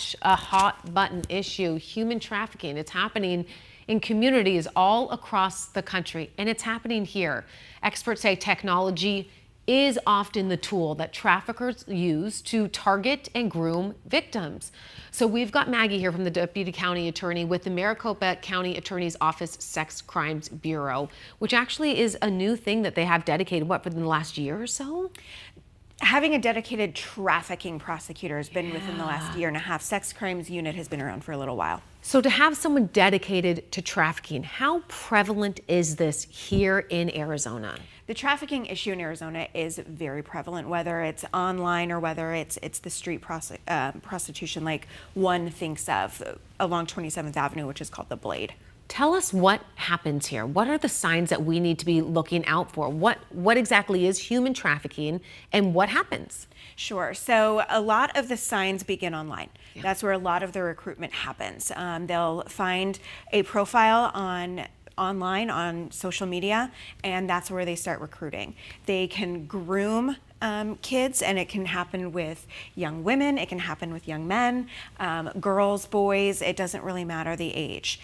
such a hot button issue, human trafficking. It's happening in communities all across the country, and it's happening here. Experts say technology is often the tool that traffickers use to target and groom victims. So we've got Maggie here from the Deputy County Attorney with the Maricopa County Attorney's Office Sex Crimes Bureau, which actually is a new thing that they have dedicated, what, within the last year or so? Having a dedicated trafficking prosecutor has been within the last year and a half. Sex crimes unit has been around for a little while. So to have someone dedicated to trafficking, how prevalent is this here in Arizona? The trafficking issue in Arizona is very prevalent, whether it's online or whether it's the street prostitution like one thinks of along 27th Avenue, which is called the Blade. Tell us what happens here. What are the signs that we need to be looking out for? What exactly is human trafficking and what happens? Sure. So a lot of the signs begin online. Yeah. That's where a lot of the recruitment happens. They'll find a profile online on social media, and that's where they start recruiting. They can groom kids, and it can happen with young women, it can happen with young men, girls, boys, it doesn't really matter the age.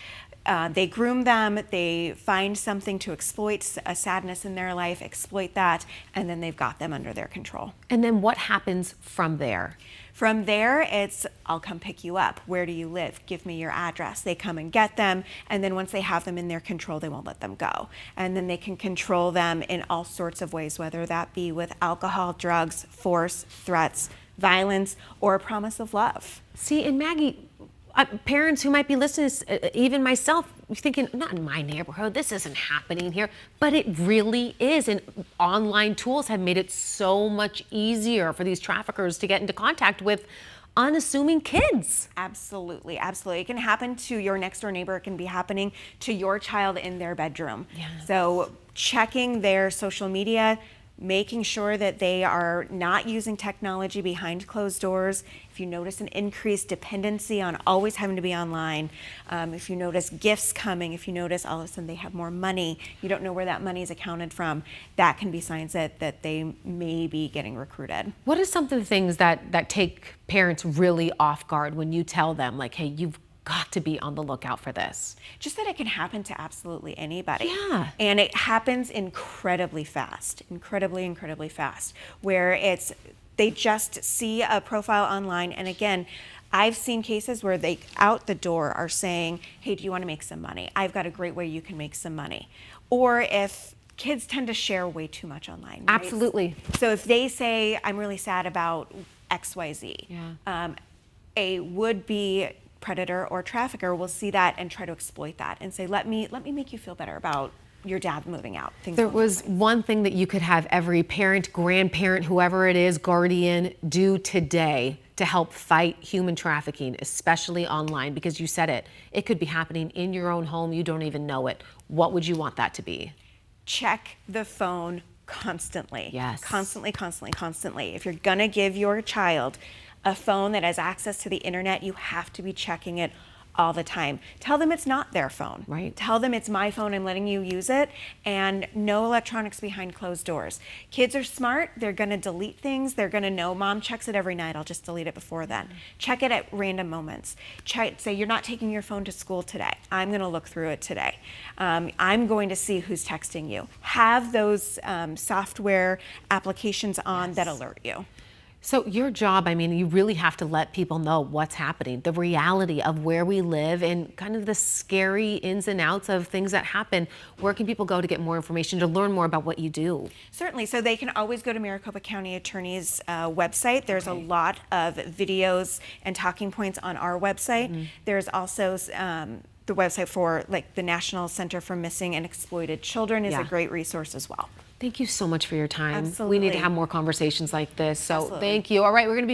They groom them, they find something to exploit, a sadness in their life, exploit that, and then they've got them under their control. And then what happens from there? From there, it's, I'll come pick you up. Where do you live? Give me your address. They come and get them, and then once they have them in their control, they won't let them go. And then they can control them in all sorts of ways, whether that be with alcohol, drugs, force, threats, violence, or a promise of love. See, and Maggie, parents who might be listening, even myself, thinking, not in my neighborhood, this isn't happening here, but it really is. And online tools have made it so much easier for these traffickers to get into contact with unassuming kids. Absolutely, absolutely. It can happen to your next door neighbor. It can be happening to your child in their bedroom. Yeah. So checking their social media, making sure that they are not using technology behind closed doors. If you notice an increased dependency on always having to be online, if you notice gifts coming, if you notice all of a sudden they have more money, you don't know where that money is accounted from, that can be signs that they may be getting recruited. What are some of the things that take parents really off guard when you tell them, like, hey, you've got to be on the lookout for this? Just that it can happen to absolutely anybody. Yeah. And it happens incredibly fast, incredibly fast, where they just see a profile online. And again, I've seen cases where they out the door are saying, hey, do you want to make some money? I've got a great way you can make some money. Or if kids tend to share way too much online. Right? Absolutely. So if they say, I'm really sad about XYZ, yeah. A would-be predator or trafficker will see that and try to exploit that and say, let me make you feel better about your dad moving out. There was one thing that you could have every parent, grandparent, whoever it is, guardian, do today to help fight human trafficking, especially online, because you said it could be happening in your own home, you don't even know it. What would you want that to be? Check the phone constantly. Yes. Constantly. If you're gonna give your child a phone that has access to the internet, you have to be checking it all the time. Tell them it's not their phone. Right. Tell them it's my phone, I'm letting you use it, and no electronics behind closed doors. Kids are smart, they're gonna delete things, they're gonna know, mom checks it every night, I'll just delete it before then. Check it at random moments. Say, you're not taking your phone to school today. I'm gonna look through it today. I'm going to see who's texting you. Have those software applications on that alert you. So your job, I mean, you really have to let people know what's happening, the reality of where we live and kind of the scary ins and outs of things that happen. Where can people go to get more information, to learn more about what you do? Certainly. So they can always go to Maricopa County Attorney's website. There's a lot of videos and talking points on our website. Mm-hmm. There's also the website for the National Center for Missing and Exploited Children is a great resource as well. Thank you so much for your time. Absolutely. We need to have more conversations like this. So Absolutely. Thank you. All right, we're going to be back.